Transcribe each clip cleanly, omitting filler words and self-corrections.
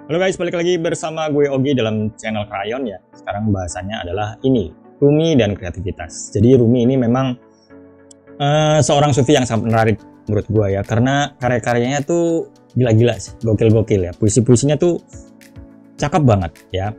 Halo guys, balik lagi bersama gue Ogi dalam channel Krayon ya. Sekarang bahasannya adalah ini, Rumi dan kreativitas. Jadi Rumi ini memang seorang sufi yang sangat menarik menurut gue ya, karena karya-karyanya tuh gila-gila sih, gokil-gokil ya. Puisi-puisinya tuh cakep banget ya.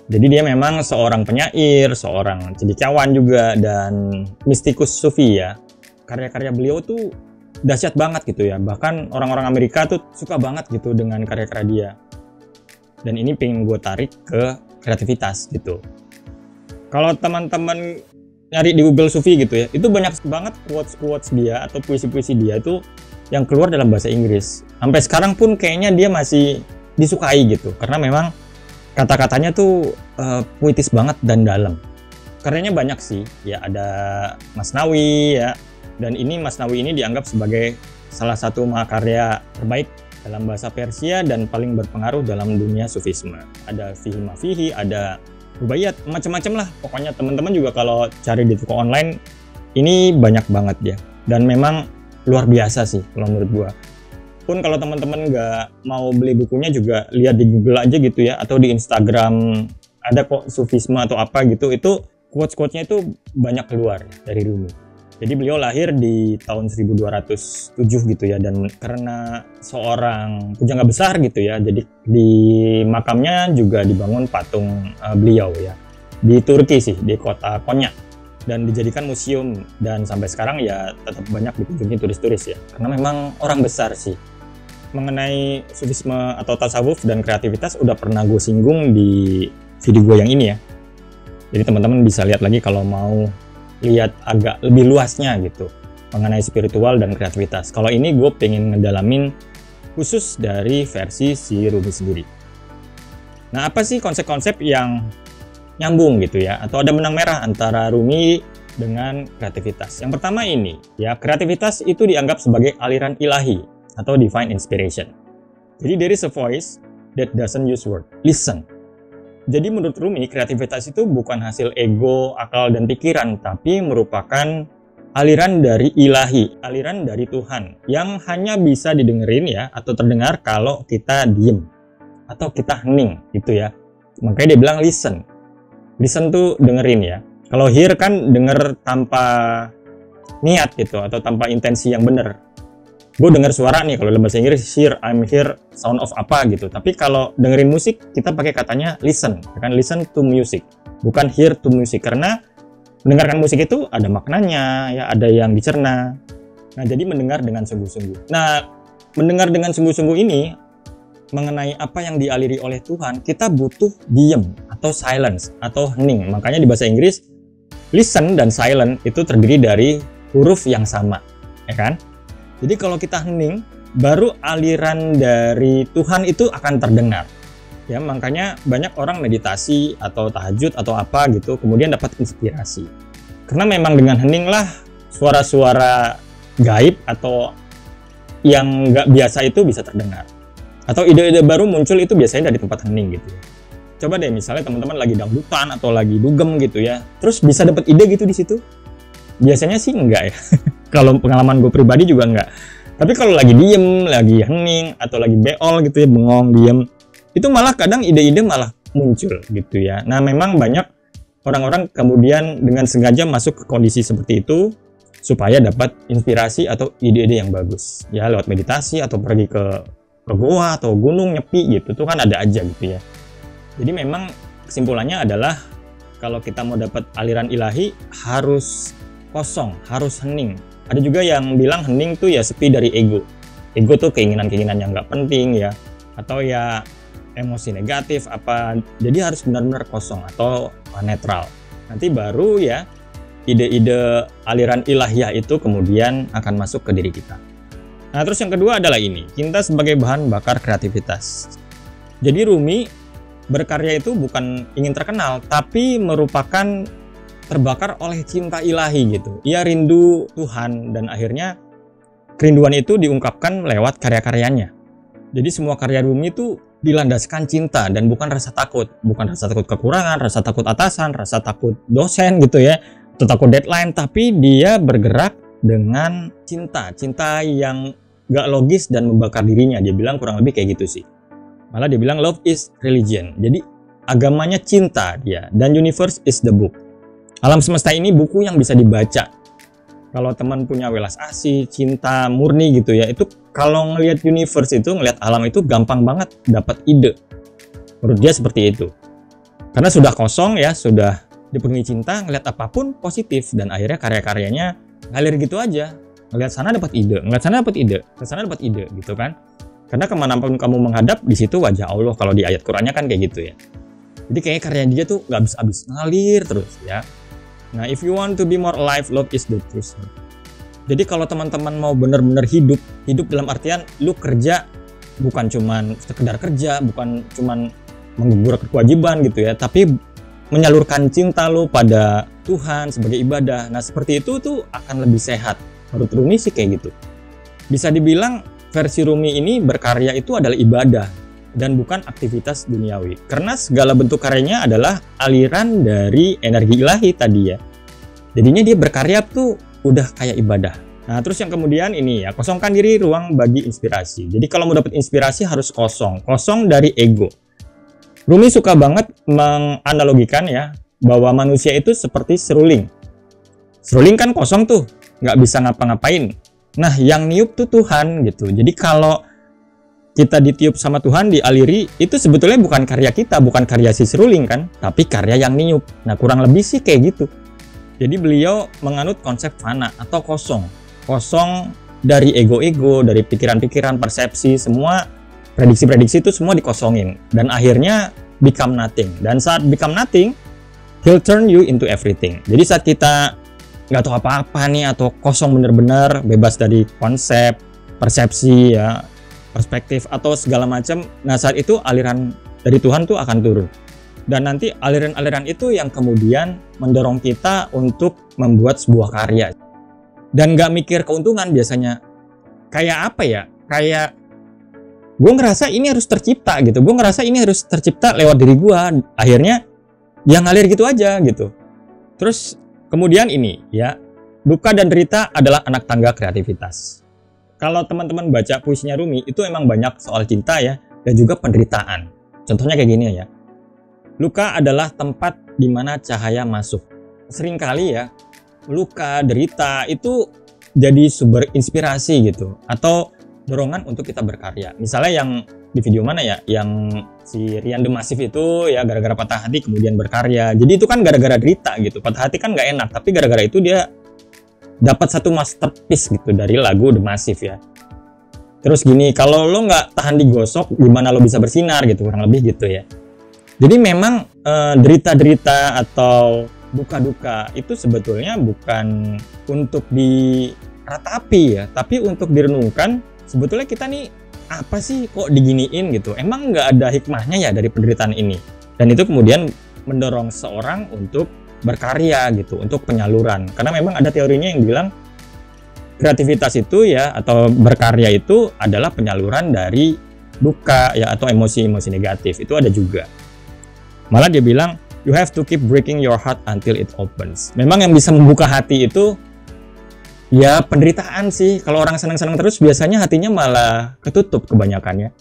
Jadi dia memang seorang penyair, seorang cendekiawan juga, dan mistikus sufi ya. Karya-karya beliau tuh dahsyat banget gitu ya. Bahkan orang-orang Amerika tuh suka banget gitu dengan karya-karya dia. Dan ini pengen gue tarik ke kreativitas gitu. Kalau teman-teman nyari di Google Sufi gitu ya, itu banyak banget quotes-quotes dia atau puisi-puisi dia itu yang keluar dalam bahasa Inggris. Sampai sekarang pun kayaknya dia masih disukai gitu, karena memang kata-katanya tuh puitis banget dan dalam. Karyanya banyak sih, ya ada Masnawi ya, dan ini Masnawi ini dianggap sebagai salah satu mahakarya terbaik dalam bahasa Persia dan paling berpengaruh dalam dunia sufisme. Ada Fihi Mafihi, ada Rubaiyat, macam-macam lah. Pokoknya teman-teman juga kalau cari di toko online, ini banyak banget ya. Dan memang luar biasa sih kalau menurut gua. Pun kalau teman-teman nggak mau beli bukunya juga lihat di Google aja gitu ya, atau di Instagram ada kok sufisme atau apa gitu, itu quotes-quotesnya itu banyak keluar ya, dari Rumi. Jadi beliau lahir di tahun 1207 gitu ya, dan karena seorang pujangga besar gitu ya, jadi di makamnya juga dibangun patung beliau ya, di Turki sih, di kota Konya, dan dijadikan museum, dan sampai sekarang ya tetap banyak dikunjungi turis-turis ya, karena memang orang besar sih. Mengenai sufisme atau tasawuf dan kreativitas udah pernah gue singgung di video gue yang ini ya, jadi teman-teman bisa lihat lagi kalau mau lihat agak lebih luasnya gitu mengenai spiritual dan kreativitas. Kalau ini gue pengen ngedalamin khusus dari versi si Rumi sendiri. Nah, apa sih konsep-konsep yang nyambung gitu ya, atau ada benang merah antara Rumi dengan kreativitas? Yang pertama ini ya, kreativitas itu dianggap sebagai aliran ilahi atau divine inspiration. Jadi there is a voice that doesn't use word, listen. Jadi menurut Rumi, kreativitas itu bukan hasil ego, akal, dan pikiran, tapi merupakan aliran dari ilahi, aliran dari Tuhan, yang hanya bisa didengerin ya, atau terdengar kalau kita diem, atau kita hening, gitu ya. Makanya dia bilang listen. Listen tuh dengerin ya. Kalau hear kan denger tanpa niat gitu, atau tanpa intensi yang benar. Gue denger suara nih, kalau dalam bahasa Inggris hear, I'm hear sound of apa gitu. Tapi kalau dengerin musik, kita pakai katanya listen, kan, listen to music, bukan hear to music, karena mendengarkan musik itu ada maknanya ya, ada yang dicerna. Nah, jadi mendengar dengan sungguh-sungguh. Nah, mendengar dengan sungguh-sungguh ini mengenai apa yang dialiri oleh Tuhan, kita butuh diem atau silence atau hening. Makanya di bahasa Inggris listen dan silent itu terdiri dari huruf yang sama, ya kan? Jadi kalau kita hening, baru aliran dari Tuhan itu akan terdengar. Ya, makanya banyak orang meditasi atau tahajud atau apa gitu, kemudian dapat inspirasi. Karena memang dengan hening lah suara-suara gaib atau yang nggak biasa itu bisa terdengar. Atau ide-ide baru muncul itu biasanya dari tempat hening gitu. Coba deh misalnya teman-teman lagi dangdutan atau lagi dugem gitu ya, terus bisa dapat ide gitu di situ. Biasanya sih enggak ya. Kalau pengalaman gue pribadi juga enggak. Tapi kalau lagi diem, lagi hening, atau lagi beol gitu ya, bengong, diem, itu malah kadang ide-ide malah muncul gitu ya. Nah, memang banyak orang-orang kemudian dengan sengaja masuk ke kondisi seperti itu supaya dapat inspirasi atau ide-ide yang bagus. Ya, lewat meditasi atau pergi ke goa atau gunung nyepi gitu. Itu kan ada aja gitu ya. Jadi memang kesimpulannya adalah kalau kita mau dapat aliran ilahi harus kosong, harus hening. Ada juga yang bilang hening tuh ya sepi dari ego. Ego tuh keinginan-keinginan yang nggak penting ya, atau ya emosi negatif apa. Jadi harus benar-benar kosong atau netral. Nanti baru ya ide-ide aliran ilahiyah itu kemudian akan masuk ke diri kita. Nah, terus yang kedua adalah ini, cinta sebagai bahan bakar kreativitas. Jadi Rumi berkarya itu bukan ingin terkenal, tapi merupakan terbakar oleh cinta ilahi gitu. Ia rindu Tuhan, dan akhirnya kerinduan itu diungkapkan lewat karya-karyanya. Jadi semua karya Rumi itu dilandaskan cinta dan bukan rasa takut. Bukan rasa takut kekurangan, rasa takut atasan, rasa takut dosen gitu ya, atau takut deadline, tapi dia bergerak dengan cinta. Cinta yang gak logis dan membakar dirinya. Dia bilang kurang lebih kayak gitu sih. Malah dia bilang love is religion. Jadi agamanya cinta dia, dan universe is the book. Alam semesta ini buku yang bisa dibaca. Kalau teman punya welas asih, cinta murni gitu ya, itu kalau ngelihat universe itu, ngelihat alam itu gampang banget dapat ide. Menurut dia seperti itu. Karena sudah kosong ya, sudah dipenuhi cinta, ngelihat apapun positif, dan akhirnya karya-karyanya ngalir gitu aja. Ngelihat sana dapat ide, ngelihat sana dapat ide, ke sana dapat ide gitu kan. Karena kemanapun kamu menghadap, di situ wajah Allah. Kalau di ayat Qur'annya kan kayak gitu ya. Jadi kayak karya dia tuh gak habis-habis, ngalir terus ya. Nah, if you want to be more alive, love is the truth. Jadi kalau teman-teman mau benar-benar hidup dalam artian lu kerja bukan cuman sekedar kerja, bukan cuman menggugurkan kewajiban gitu ya, tapi menyalurkan cinta lu pada Tuhan sebagai ibadah. Nah, seperti itu tuh akan lebih sehat. Menurut Rumi sih kayak gitu. Bisa dibilang versi Rumi ini berkarya itu adalah ibadah dan bukan aktivitas duniawi. Karena segala bentuk karyanya adalah aliran dari energi ilahi tadi ya. Jadinya dia berkarya tuh udah kayak ibadah. Nah, terus yang kemudian ini ya, kosongkan diri, ruang bagi inspirasi. Jadi kalau mau dapat inspirasi harus kosong dari ego. Rumi suka banget menganalogikan ya, bahwa manusia itu seperti seruling. Seruling kan kosong tuh, nggak bisa ngapa-ngapain. Nah, yang niup tuh Tuhan gitu. Jadi kalau kita ditiup sama Tuhan, dialiri, itu sebetulnya bukan karya kita, bukan karya si seruling kan, tapi karya yang niup. Nah, kurang lebih sih kayak gitu. Jadi beliau menganut konsep fana atau kosong. Kosong dari ego-ego, dari pikiran-pikiran, persepsi, semua prediksi-prediksi itu semua dikosongin. Dan akhirnya become nothing. Dan saat become nothing, he'll turn you into everything. Jadi saat kita nggak tahu apa-apa nih, atau kosong bener-bener, bebas dari konsep, persepsi ya, perspektif atau segala macam. Nah, saat itu aliran dari Tuhan tuh akan turun. Dan nanti aliran-aliran itu yang kemudian mendorong kita untuk membuat sebuah karya. Dan nggak mikir keuntungan biasanya. Kayak apa ya? Kayak gue ngerasa ini harus tercipta gitu. Gue ngerasa ini harus tercipta lewat diri gue. Akhirnya yang ngalir gitu aja gitu. Terus kemudian ini ya, duka dan derita adalah anak tangga kreativitas. Kalau teman-teman baca puisinya Rumi, itu emang banyak soal cinta ya, dan juga penderitaan. Contohnya kayak gini ya. Luka adalah tempat di mana cahaya masuk. Seringkali ya, luka, derita itu jadi sumber inspirasi gitu, atau dorongan untuk kita berkarya. Misalnya yang di video mana ya, yang si Rian The Massive itu ya gara-gara patah hati kemudian berkarya. Jadi itu kan gara-gara derita gitu. Patah hati kan nggak enak, tapi gara-gara itu dia dapat satu masterpiece gitu dari lagu The Massive ya. Terus gini, kalau lo nggak tahan digosok, gimana lo bisa bersinar gitu, kurang lebih gitu ya. Jadi memang derita-derita atau duka-duka itu sebetulnya bukan untuk diratapi ya, tapi untuk direnungkan. Sebetulnya kita nih apa sih kok diginiin gitu? Emang nggak ada hikmahnya ya dari penderitaan ini? Dan itu kemudian mendorong seorang untuk berkarya gitu, untuk penyaluran. Karena memang ada teorinya yang bilang kreativitas itu ya, atau berkarya itu adalah penyaluran dari duka ya, atau emosi-emosi negatif. Itu ada juga. Malah dia bilang you have to keep breaking your heart until it opens. Memang yang bisa membuka hati itu ya penderitaan sih. Kalau orang senang-senang terus biasanya hatinya malah ketutup kebanyakannya.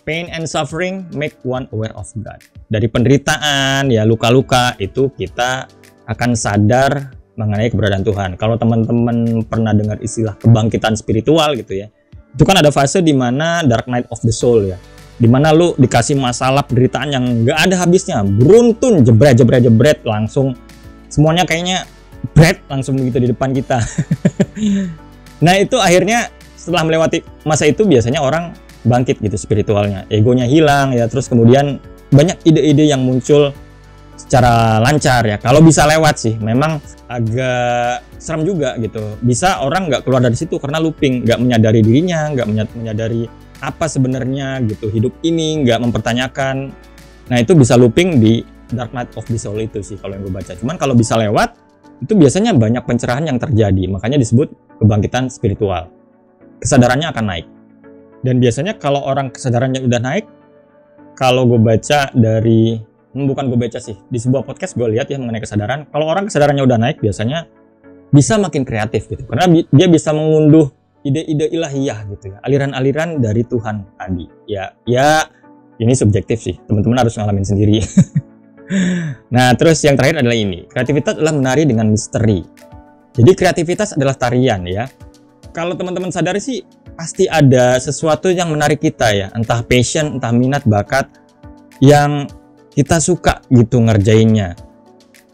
Pain and suffering make one aware of God. Dari penderitaan ya, luka-luka itu kita akan sadar mengenai keberadaan Tuhan. Kalau teman-teman pernah dengar istilah kebangkitan spiritual gitu ya, itu kan ada fase di mana dark night of the soul ya, di mana lu dikasih masalah penderitaan yang nggak ada habisnya, beruntun, jebret, langsung semuanya kayaknya langsung begitu di depan kita. Nah itu akhirnya setelah melewati masa itu biasanya orang bangkit gitu spiritualnya, egonya hilang ya, terus kemudian banyak ide-ide yang muncul secara lancar ya. Kalau bisa lewat sih, memang agak serem juga gitu. Bisa orang nggak keluar dari situ karena looping, nggak menyadari dirinya, nggak menyadari apa sebenarnya gitu hidup ini, nggak mempertanyakan. Nah itu bisa looping di dark night of the soul itu sih kalau yang gue baca. Cuman kalau bisa lewat, itu biasanya banyak pencerahan yang terjadi. Makanya disebut kebangkitan spiritual. Kesadarannya akan naik. Dan biasanya kalau orang kesadarannya udah naik, kalau gue baca dari, bukan gue baca sih, di sebuah podcast gue lihat ya mengenai kesadaran, kalau orang kesadarannya udah naik biasanya bisa makin kreatif gitu, karena dia bisa mengunduh ide-ide ilahiyah gitu ya, aliran-aliran dari Tuhan tadi ya Ini subjektif sih, teman-teman harus ngalamin sendiri. Nah, terus yang terakhir adalah ini. Kreativitas adalah menari dengan misteri. Jadi kreativitas adalah tarian ya. Kalau teman-teman sadar sih, pasti ada sesuatu yang menarik kita ya. Entah passion, entah minat, bakat yang kita suka gitu ngerjainnya.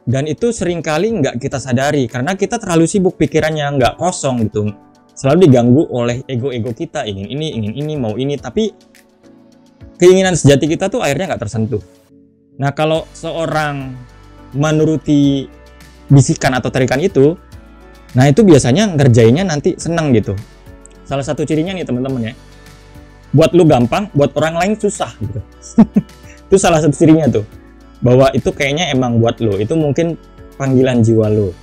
Dan itu seringkali nggak kita sadari karena kita terlalu sibuk pikirannya, nggak kosong gitu. Selalu diganggu oleh ego-ego kita, ingin ini, mau ini. Tapi keinginan sejati kita tuh akhirnya nggak tersentuh. Nah, kalau seorang menuruti bisikan atau tarikan itu, nah itu biasanya ngerjainnya nanti seneng gitu. Salah satu cirinya nih teman-teman ya, buat lu gampang, buat orang lain susah gitu. Itu salah satu cirinya tuh, bahwa itu kayaknya emang buat lu, itu mungkin panggilan jiwa lu.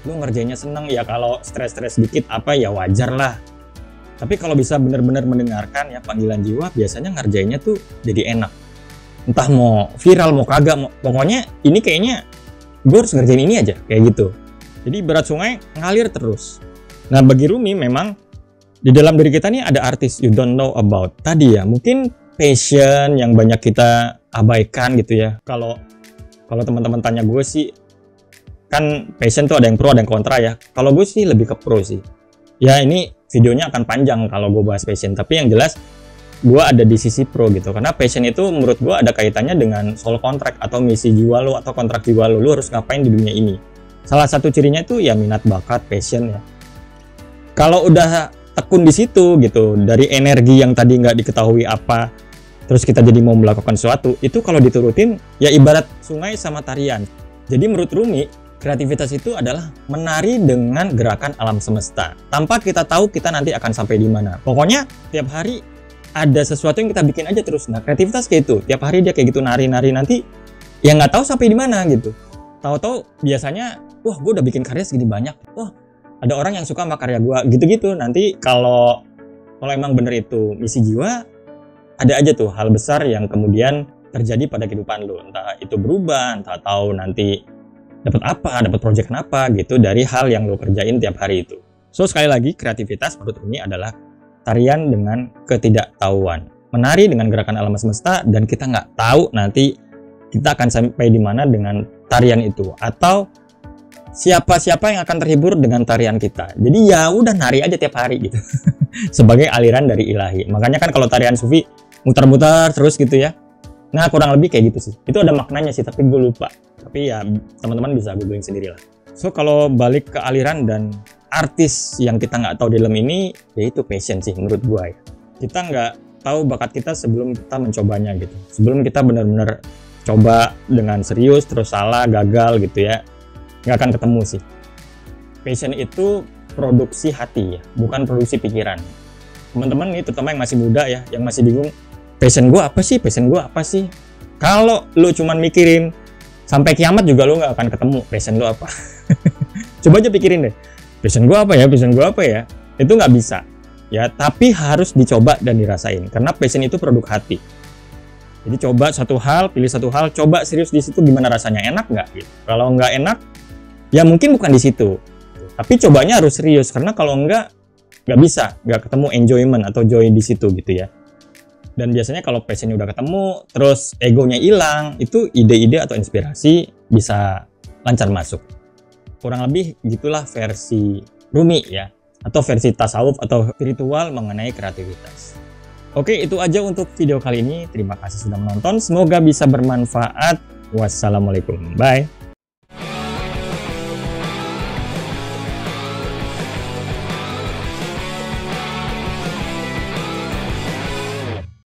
Lu ngerjainnya seneng ya, kalau stres-stres dikit apa ya wajar lah. Tapi kalau bisa benar-benar mendengarkan ya panggilan jiwa, biasanya ngerjainnya tuh jadi enak. Entah mau viral, mau kagak, pokoknya ini kayaknya gue harus ngerjain ini aja, kayak gitu. Jadi berat sungai ngalir terus. Nah, bagi Rumi memang di dalam diri kita nih ada artis you don't know about. Tadi ya, mungkin passion yang banyak kita abaikan gitu ya. Kalau teman-teman tanya gue sih, kan passion tuh ada yang pro, ada yang kontra ya. Kalau gue sih lebih ke pro sih. Ya ini videonya akan panjang kalau gue bahas passion. Tapi yang jelas gue ada di sisi pro gitu. Karena passion itu menurut gue ada kaitannya dengan soul contract atau misi jiwa lo atau kontrak jiwa lo. Lo harus ngapain di dunia ini. Salah satu cirinya itu ya minat, bakat, passion ya. Kalau udah tekun di situ gitu, dari energi yang tadi nggak diketahui apa, terus kita jadi mau melakukan sesuatu, itu kalau diturutin ya ibarat sungai sama tarian. Jadi menurut Rumi, kreativitas itu adalah menari dengan gerakan alam semesta. Tanpa kita tahu kita nanti akan sampai di mana. Pokoknya tiap hari ada sesuatu yang kita bikin aja terus. Nah, kreativitas kayak itu. Tiap hari dia kayak gitu nari-nari, nanti ya nggak tahu sampai di mana gitu. Tahu-tahu biasanya, wah gue udah bikin karya segini banyak. Wah, ada orang yang suka sama karya gue, gitu-gitu. Nanti kalau emang bener itu misi jiwa, ada aja tuh hal besar yang kemudian terjadi pada kehidupan lo. Entah itu berubah, entah tahu nanti dapat apa, dapat project apa gitu dari hal yang lo kerjain tiap hari itu. So sekali lagi, kreativitas menurut ini adalah tarian dengan ketidaktahuan. Menari dengan gerakan alam semesta dan kita nggak tahu nanti kita akan sampai di mana dengan tarian itu, atau siapa-siapa yang akan terhibur dengan tarian kita. Jadi ya udah nari aja tiap hari gitu. Sebagai aliran dari ilahi. Makanya kan kalau tarian sufi muter-muter terus gitu ya. Nah, kurang lebih kayak gitu sih. Itu ada maknanya sih, tapi gue lupa. Tapi ya teman-teman bisa googling sendiri lah. So kalau balik ke aliran dan artis yang kita nggak tahu di dalam ini, yaitu passion sih menurut gue ya. Kita nggak tahu bakat kita sebelum kita mencobanya gitu. Sebelum kita benar-benar coba dengan serius, terus salah, gagal gitu ya, nggak akan ketemu sih. Passion itu produksi hati ya, bukan produksi pikiran. Teman-teman nih, terutama yang masih muda ya, yang masih bingung, passion gue apa sih? Passion gue apa sih? Kalau lu cuman mikirin sampai kiamat juga lu nggak akan ketemu passion lu apa. Coba aja pikirin deh, passion gue apa ya? Passion gue apa ya? Itu nggak bisa ya, tapi harus dicoba dan dirasain, karena passion itu produk hati. Jadi coba satu hal, pilih satu hal, coba serius di situ gimana rasanya, enak nggak gitu. Kalau nggak enak, ya mungkin bukan di situ. Tapi cobanya harus serius, karena kalau nggak bisa, nggak ketemu enjoyment atau joy di situ gitu ya. Dan biasanya kalau passionnya udah ketemu, terus egonya hilang, itu ide-ide atau inspirasi bisa lancar masuk. Kurang lebih gitulah versi Rumi ya, atau versi tasawuf atau spiritual mengenai kreativitas. Oke, itu aja untuk video kali ini. Terima kasih sudah menonton. Semoga bisa bermanfaat. Wassalamualaikum. Bye.